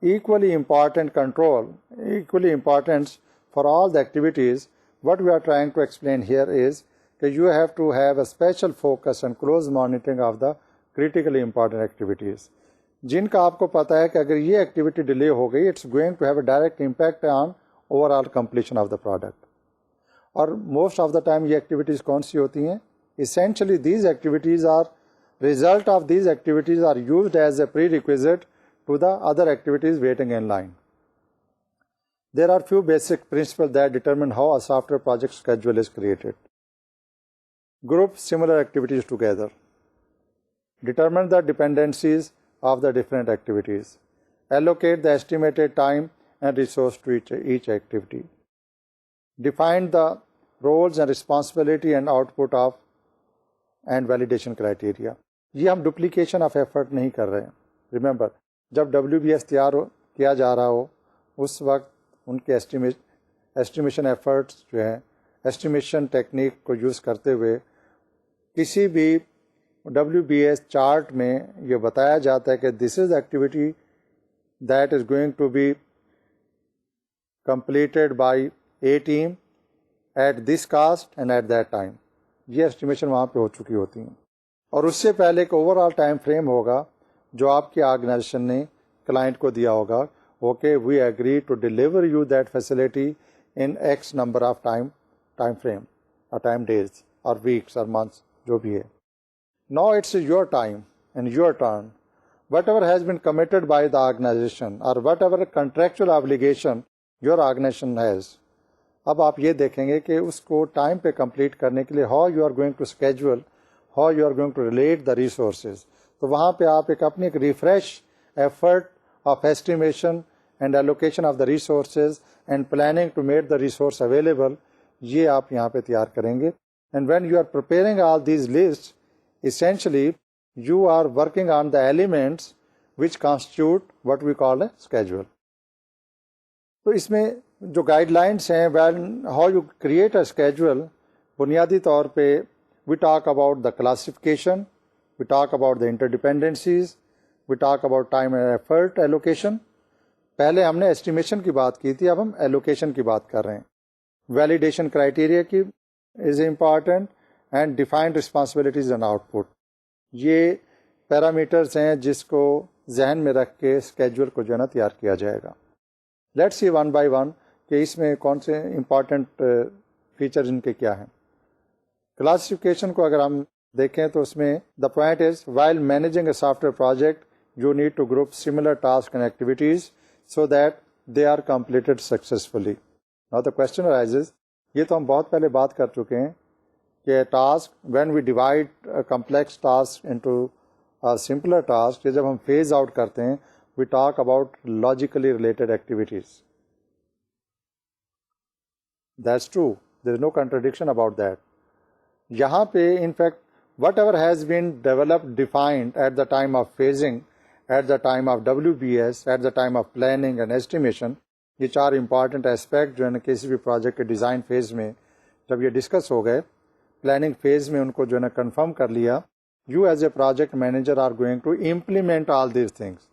equally important control, equally importance for all the activities, what we are trying to explain here is that you have to have a special focus and close monitoring of the critically important activities. جن کا آپ کو پتا ہے کہ اگر یہ activity delay ہو گئی it's going to have a direct impact on overall completion of the product. اور موسٹ آف دا ٹائم یہ ایکٹیویٹیز کون سی ہوتی ہیں؟ Essentially these activities are result of these activities are used as a prerequisite to the other activities waiting in line. There are few basic principles that determine how a software project schedule is created. Group similar activities together. Determine the dependencies of the different activities. Allocate the estimated time and resource to each activity. Define the roles and responsibility and output of and validation criteria. یہ ہم duplication of effort نہیں کر رہے ہیں. Remember جب WBS تیار کیا جا رہا ہو اس وقت ان کے ایسٹیمیشن ایفرٹس جو ہیں ایسٹیمیشن ٹیکنیک کو یوز کرتے ہوئے کسی بھی WBS چارٹ میں یہ بتایا جاتا ہے کہ this is activity that is going to be completed by A team at this cost and at that time. یہ اسٹیمیشن وہاں پہ ہو چکی ہوتی ہیں اور اس سے پہلے ایک اوور آل ٹائم فریم ہوگا جو آپ کی آرگنائزیشن نے کلائنٹ کو دیا ہوگا. Okay we agree to deliver you that facility in X number of time frame اور ٹائم ڈیز اور ویکس اور منتھس جو بھی ہے. Now it's your time and your turn. Whatever has been committed by the organization or whatever contractual obligation your organization has. اب آپ یہ دیکھیں گے کہ اس کو ٹائم پہ کمپلیٹ کرنے کے لیے how you are going to schedule how you are going to relate the resources. تو وہاں پہ آپ اپنی ایک refresh effort of estimation and allocation of the resources and planning to make the resource available یہ آپ یہاں پہ تیار کریں گے. And when you are preparing all these list essentially you are working on the elements which constitute what we call a schedule. تو اس میں جو گائیڈ لائنس ہیں how you create a schedule بنیادی طور پہ we talk about the classification, we talk about the interdependencies, we talk about time and effort allocation. پہلے ہم نے estimation کی بات کی تھی, اب ہم allocation کی بات کر رہے ہیں. Validation criteria کی is important and defined responsibilities and out put. یہ پیرامیٹرس ہیں جس کو ذہن میں رکھ کے اسکیجول کو جو ہے نا تیار کیا جائے گا. Let's see one by one کہ اس میں کون سے امپارٹنٹ فیچرز ان کے کیا ہیں. کلاسیفیکیشن کو اگر ہم دیکھیں تو اس میں the point is while managing a software project you need to group similar task and activities so that they are completed successfully. Now the question arises, یہ تو ہم بہت پہلے بات کر چکے ہیں کہ task when we divide complex task into simpler task, یہ جب ہم فیز آؤٹ کرتے ہیں we talk about logically related activities. That's true, there is no contradiction about that. یہاں پہ in fact whatever has been developed defined at the time of phasing, at the time of WBS, at the time of planning and estimation, یہ چار important aspect جو ہے نا کسی بھی project کے ڈیزائن فیز میں جب یہ ڈسکس ہو گئے, پلاننگ فیز میں ان کو جو ہے نا کنفرم کر لیا, you as a project manager are going to implement all these things.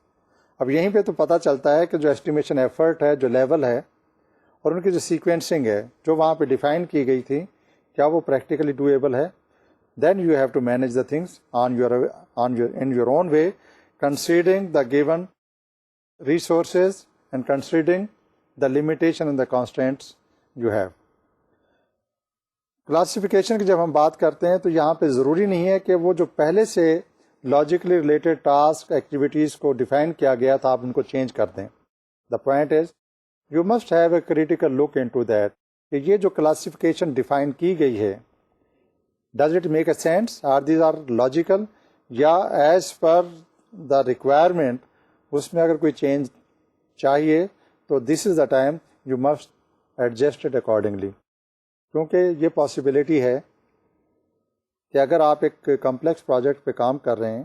اب یہیں پہ تو پتہ چلتا ہے کہ جو ایسٹیمیشن ایفرٹ ہے, جو لیول ہے اور ان کی جو سیکوینسنگ ہے جو وہاں پہ ڈیفائن کی گئی تھی, کیا وہ پریکٹیکلی ڈویبل ہے. Then you have to manage the things in your own way, considering the given resources and considering the limitation and the constants you have. Classification کی جب ہم بات کرتے ہیں تو یہاں پہ ضروری نہیں ہے کہ وہ جو پہلے سے لاجیکلی ریلیٹڈ ٹاسک ایکٹیویٹیز کو ڈیفائن کیا گیا تھا آپ ان کو چینج کر دیں. The point is you must have a critical look into that کہ یہ جو کلاسیفیکیشن ڈیفائن کی گئی ہے does it make a sense, are these are logical, یا ایز پر دا ریکوائرمنٹ اس میں اگر کوئی چینج چاہیے تو this is the time you must adjust it accordingly. کیونکہ یہ پاسبلٹی ہے کہ اگر آپ ایک کمپلیکس پروجیکٹ پہ کام کر رہے ہیں,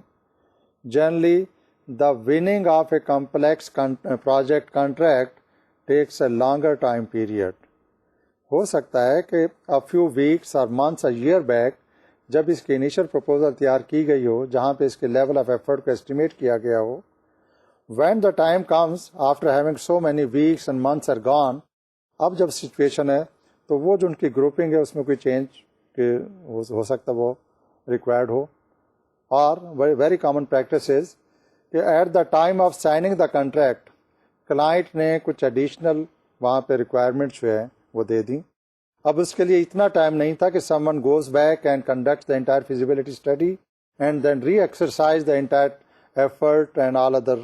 generally the winning of a complex project contract takes a longer time period. ہو سکتا ہے کہ اے فیو ویکس اور منتھس اور ایئر بیک جب اس کی انیشل پروپوزل تیار کی گئی ہو, جہاں پہ اس کے لیول آف ایفرٹ کو اسٹیمیٹ کیا گیا ہو, when the time comes after having so many weeks and months are gone, اب جب سچویشن ہے تو وہ جو ان کی گروپنگ ہے اس میں کوئی چینج ہو سکتا وہ ریکوائرڈ ہو. اور ویری کامن پریکٹس از کہ at the time of signing the contract client نے کچھ ایڈیشنل وہاں پہ ریکوائرمنٹ جو ہے وہ دے دیں. اب اس کے لیے اتنا ٹائم نہیں تھا کہ someone goes back and conduct the entire feasibility study and then re exercise the entire effort and all other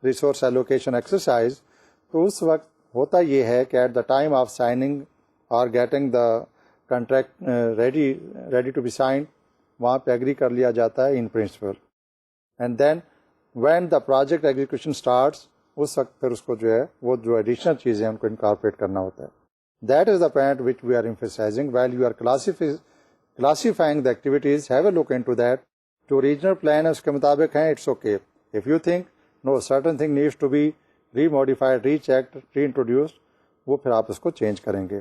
resource allocation exercise. تو اس وقت ہوتا یہ ہے کہ at the time of signing اور getting the contract ready to be signed, وہاں پہ ایگری کر لیا جاتا ہے in principle. And then when the project execution starts, اس وقت پھر اس کو جو ہے وہ جو ایڈیشنل چیزیں ان کو انکارپوریٹ کرنا ہوتا ہے. That is the point which we are emphasizing. While you are classifying the activities, have a look into that. جو original plan ہے اس کے مطابق ہیں, it's okay. If you think no, certain thing needs to be remodified, rechecked, reintroduced, وہ پھر آپ اس کو چینج کریں گے.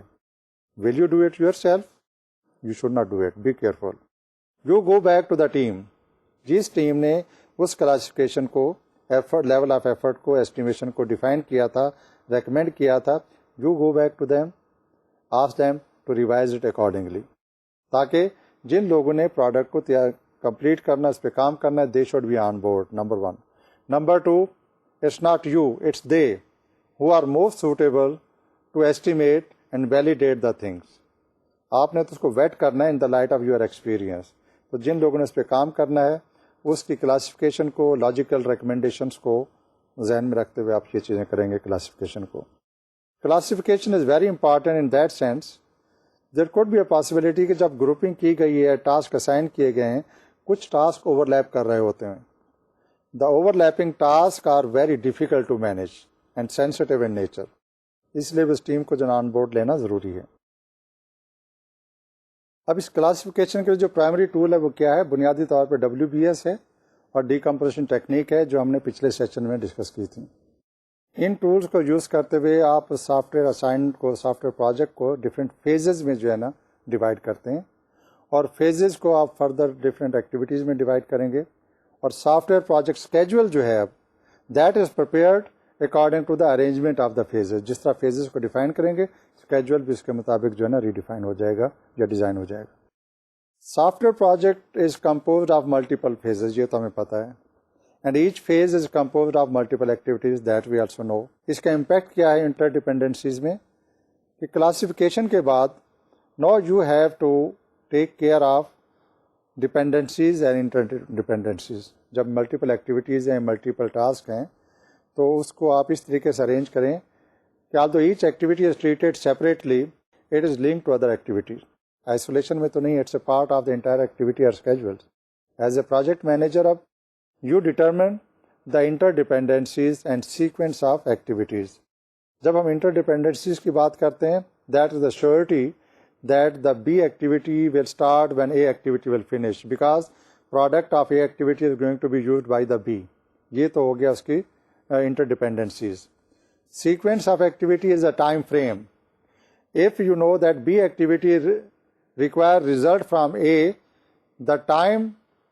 Will you do it yourself? You should not do it. Be careful. You go back to the team. جس team نے اس classification کو, ایفرٹ, لیول آف ایفرٹ کو, ایسٹیمیشن کو ڈیفائن کیا تھا, ریکمینڈ کیا تھا, you go back to them, ask them to revise it accordingly. تاکہ جن لوگوں نے پروڈکٹ کو کمپلیٹ کرنا, اس پہ کام کرنا ہے, they should be on board. Number 1. Number 2, it's not you, it's they who are most suitable to estimate and validate the things. آپ نے تو اس کو ویٹ کرنا ہے in the light of your experience. تو جن لوگوں نے اس پہ کام کرنا ہے, اس کی کلاسیفیکیشن کو, لاجیکل ریکمنڈیشنس کو ذہن میں رکھتے ہوئے آپ یہ چیزیں کریں گے. کلاسیفیکیشن کو, classification is very important in that sense. There could be a possibility کہ جب گروپنگ کی گئی ہے, ٹاسک اسائن کیے گئے ہیں, کچھ ٹاسک اوور لیپ کر رہے ہوتے ہیں. The overlapping task are very difficult to manage and sensitive in nature. اس لیے اس ٹیم کو جو آن بورڈ لینا ضروری ہے. اب اس کلاسیفیکیشن کے لیے جو پرائمری ٹول ہے وہ کیا ہے؟ بنیادی طور پہ WBS ہے اور ڈیکمپریشن ٹیکنیک ہے جو ہم نے پچھلے سیشن میں ڈسکس کی تھی. ان ٹولز کو یوز کرتے ہوئے آپ سافٹ ویئر اسائنمنٹ کو, سافٹ ویئر پروجیکٹ کو ڈفرینٹ فیزز میں جو ہے نا ڈیوائڈ کرتے ہیں, اور فیزز کو آپ فردر ڈفرینٹ ایکٹیویٹیز میں ڈیوائڈ کریں گے. اور سافٹ ویئر پروجیکٹ اسکیجول جو ہے اب that is prepared according to the arrangement of the phases. جس طرح فیزز کو ڈیفائن کریں گے, اسکیجول بھی اس کے مطابق جو ہے نا ریڈیفائن ہو جائے گا یا ڈیزائن ہو جائے گا. Software project is composed of multiple phases, یہ تو ہمیں پتہ ہے, and each phase is composed of multiple activities that we also know. اس کا امپیکٹ کیا ہے انٹر ڈیپینڈنسیز میں کہ کلاسیفیکیشن کے بعد now you have to take care of dependencies and interdependencies. جب ملٹیپل ایکٹیویٹیز ہیں, ملٹیپل ٹاسک ہیں, تو اس کو آپ اس طریقے سے ارینج کریں کہ although each activity is treated separately, it is linked to other activities. Isolation میں تو نہیں, it's a part of the entire activity or schedules. As a project manager, اب you determine the interdependencies and sequence of activities. جب ہم interdependencies کی بات کرتے ہیں, that is the surety that the B activity will start when A activity will finish, because product of A activity is going to be used by the B. یہ تو ہو گیا اس کی interdependencies. Sequence of activity is a time frame. If you know that B activity require result from A, the time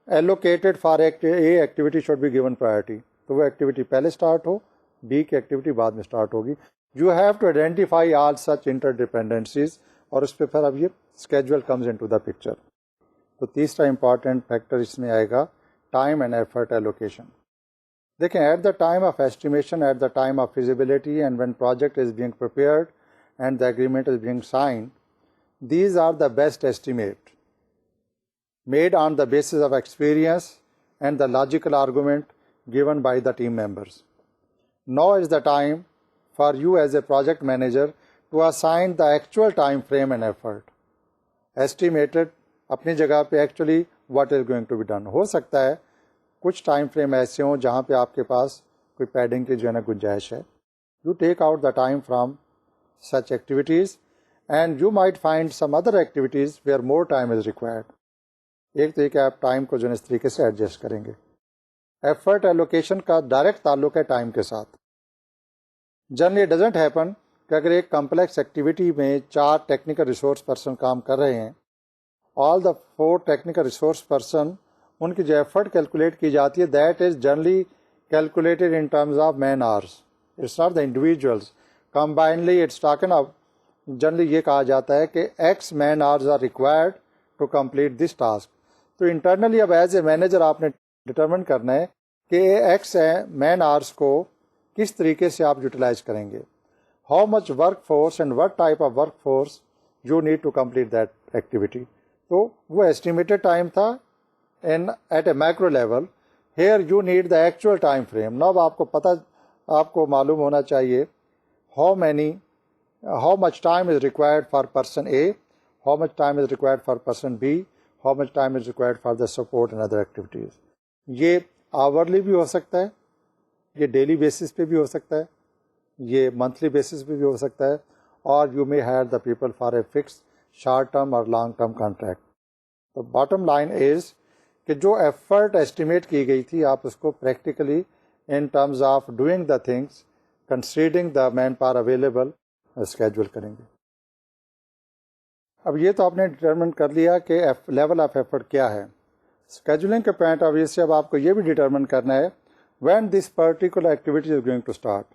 allocated for A activity should be given priority. تو وہ activity پہلے start ہو, B کی activity بعد میں start ہوگی. You have to identify all such interdependencies, اور اس پہ پھر اب یہ schedule comes into the picture. تو تیسرا امپورٹنٹ فیکٹر اس میں آئے گا ٹائم اینڈ ایفرٹ ایلوکیشن. دیکھیں, at the time of estimation, at the time of feasibility, and when project is being prepared and the agreement is being signed, these are the best estimate made on the basis of experience and the logical argument given by the team members. Now is the time for you as a project manager to assign the actual time frame and effort. Estimated اپنی جگہ پہ actually what is going to be done. ہو سکتا ہے کچھ time frame ایسے ہوں جہاں پہ آپ کے پاس کوئی پیڈنگ کی جو ہے نا گنجائش ہے. You take out the time from such activities and you might find some other activities where more time is required. ایک طریقہ آپ ٹائم کو جو ہے اس طریقے سے ایڈجسٹ کریں گے. ایفرٹ ایلوکیشن کا ڈائریکٹ تعلق ہے ٹائم کے ساتھ. جنرلی ڈزنٹ ہیپن کہ اگر ایک کمپلیکس ایکٹیویٹی میں 4 ٹیکنیکل ریسورس پرسن کام کر رہے ہیں, all the 4 technical resource person, ان کی جو ایفرٹ کیلکولیٹ کی جاتی ہے that is generally calculated in terms of man hours. It's not the individuals. Combinedly it's talked of, generally یہ کہا جاتا ہے کہ X man hours are required to complete this task. تو انٹرنلی اب ایز اے مینیجر آپ نے determine کرنا ہے کہ ایکس مین آورس کو کس طریقے سے آپ یوٹیلائز کریں گے. How much workforce and what type of workforce you need to complete that activity. تو وہ ایسٹیمیٹڈ ٹائم تھا at a macro level. Here you need the actual time frame. Now آپ کو معلوم ہونا چاہیے how much time is required for person A, how much time is required for person B, how much time is required for the support and other activities. یہ hourly بھی ہو سکتا ہے, یہ ڈیلی بیسس پہ بھی ہو سکتا ہے, یہ منتھلی بیسس پہ بھی ہو سکتا ہے, or you may hire the people for a fixed short term or long term contract. تو باٹم لائن از کہ جو ایفرٹ اسٹیمیٹ کی گئی تھی آپ اس کو practically in terms of doing the things considering the manpower available schedule کریں گے. اب یہ تو آپ نے ڈٹرمن کر لیا کہ لیول آف ایفرٹ کیا ہے. اسکیجولنگ کے پوائنٹ آف ویو سے اب آپ کو یہ بھی ڈٹرمن کرنا ہے when this particular activity is going to start.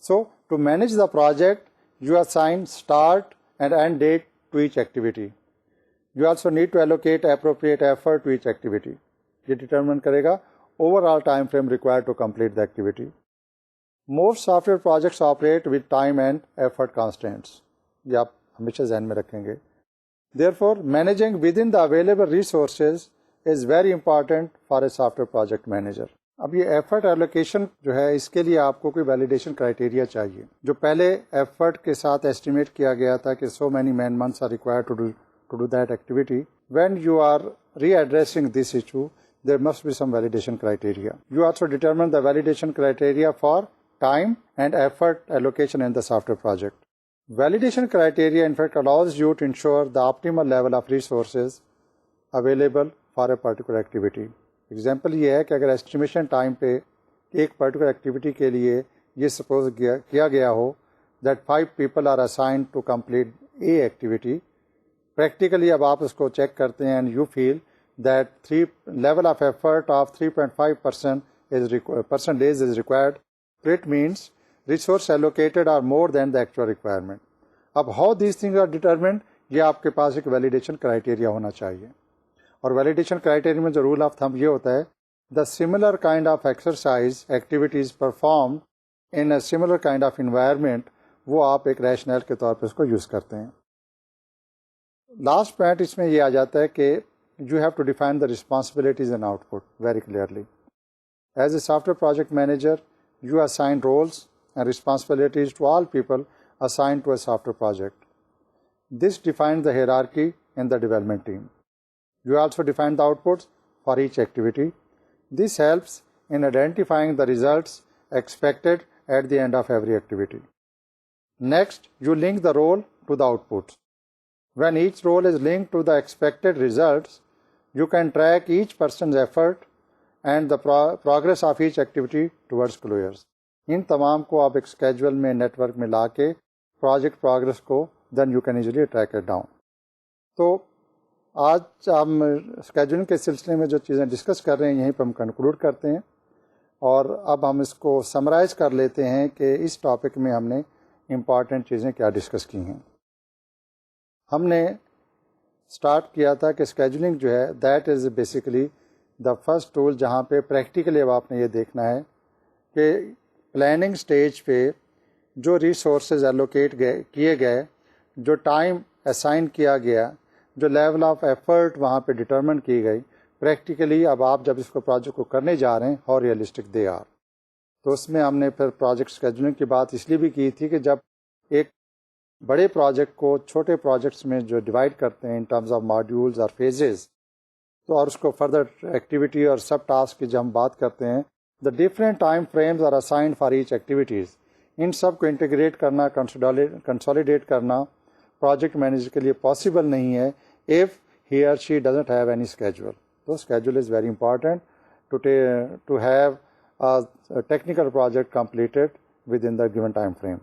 So to manage the project you assign start and end date to each activity. You also need to allocate appropriate effort to each activity. یہ determine کرے گا overall time frame required to complete the activity. Most software projects operate with time and effort constraints. یہ آپ ہمیشہ ذہن میں رکھیں گے. Therefore, managing within the available resources is very important for a software project manager. اب یہ effort allocation جو ہے اس کے لیے آپ کو کوئی ویلیڈیشن کرائٹیریا چاہیے. جو پہلے ایفرٹ کے ساتھ ایسٹیمیٹ کیا گیا تھا کہ so many man months are required to do that activity, when you are readdressing this issue there must be some validation criteria. You also determine the validation criteria for time and effort allocation in the software project. Validation criteria in fact allows you to ensure the optimal level of resources available for a particular activity. Example یہ ہے کہ اگر estimation time پہ ایک particular activity کے لیے یہ suppose کیا گیا ہو that 5 people are assigned to complete a activity, practically اب آپ اس کو چیک کرتے ہیں and you feel that level of effort of 3.5% is required, it means resource allocated are more than the actual requirement. اب how these things are determined, یہ آپ کے پاس ایک ویلیڈیشن کرائٹیریا ہونا چاہیے. اور ویلیڈیشن کرائٹیریا میں جو رول آف تھمب یہ ہوتا ہے دا similar kind of exercise activities perform in a similar kind of environment, وہ آپ ایک ریشنل کے طور پہ اس کو یوز کرتے ہیں. لاسٹ پوائنٹ اس میں یہ آ جاتا ہے کہ you have to define the responsibilities and output very clearly. As a software project manager you assign roles and responsibilities to all people assign to a software project. This define the hierarchy in the development team. You also define the outputs for each activity. This helps in identifying the results expected at the end of every activity. Next, you link the role to the outputs. When each role is linked to the expected results, you can track each person's effort and the progress of each activity towards closure. ان تمام کو آپ ایک schedule میں net work میں لا کے project progress کو then you can easily track it down. تو آج ہم اسکیجولنگ کے سلسلے میں جو چیزیں ڈسکس کر رہے ہیں یہیں پہ ہم کنکلوڈ کرتے ہیں, اور اب ہم اس کو سمرائز کر لیتے ہیں کہ اس ٹاپک میں ہم نے امپارٹنٹ چیزیں کیا ڈسکس کی ہیں. ہم نے اسٹارٹ کیا تھا کہ اسکیجولنگ جو ہے that is basically the first tool جہاں پہ پریکٹیکلی اب آپ نے یہ دیکھنا ہے کہ پلاننگ اسٹیج پہ جو ریسورسز ایلوکیٹ کیے گئے, جو ٹائم اسائن کیا گیا, جو لیول آف ایفرٹ وہاں پہ ڈٹرمن کی گئی, پریکٹیکلی اب آپ جب اس کو پروجیکٹ کو کرنے جا رہے ہیں ہاؤ ریئلسٹک دے آر. تو اس میں ہم نے پھر پروجیکٹ اسکیجولنگ کی بات اس لیے بھی کی تھی کہ جب ایک بڑے پروجیکٹ کو چھوٹے پروجیکٹس میں جو ڈیوائڈ کرتے ہیں ان ٹرمز آف ماڈیولز اور فیزز, تو اور اس کو فردر ایکٹیویٹی اور سب ٹاسک کی جب ہم بات کرتے ہیں the different time frames are assigned for each activities, ان سب کو انٹیگریٹ کرنا, کنسولیڈیٹ کرنا پروجیکٹ مینیجر کے لیے پاسبل نہیں ہے if he or she doesn't have any schedule. So schedule is very important to have a technical project completed within the given time frame.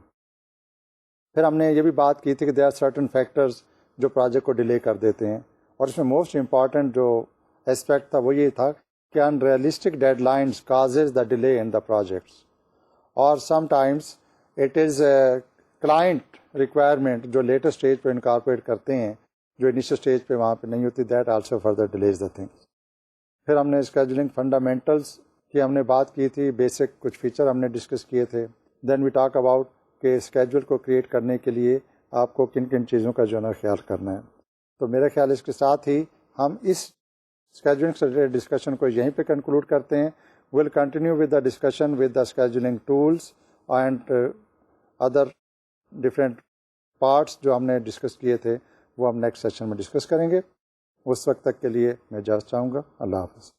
پھر ہم نے یہ بھی بات کی تھی کہ there are certain factors جو پروجیکٹ کو ڈیلے کر دیتے ہیں, اور اس میں موسٹ امپارٹنٹ جو اسپیکٹ تھا وہ یہ تھا کہ unrealistic deadlines causes the delay in the projects, or sometimes it is a client requirement جو لیٹر اسٹیج پہ انکارپوریٹ کرتے ہیں جو انیشل اسٹیج پہ وہاں پہ نہیں ہوتی, that also further delays the things. پھر ہم نے اسکیجولنگ فنڈامنٹلس کی ہم نے بات کی تھی, بیسک کچھ فیچر ہم نے ڈسکس کیے تھے. دین وی ٹاک اباؤٹ کہ اسکیجول کو کریٹ کرنے کے لیے آپ کو کن کن چیزوں کا جو ہے خیال کرنا ہے. تو میرا خیال اس کے ساتھ ہی ہم اس اسکیجولنگ سے ریلیٹڈ ڈسکشن کو یہیں پہ کنکلوڈ کرتے ہیں. We'll continue with the discussion with the scheduling tools and other different parts جو ہم نے ڈسکس کیے تھے وہ ہم نیکسٹ سیشن میں ڈسکس کریں گے. اس وقت تک کے لیے میں اجازت چاہوں گا. اللہ حافظ.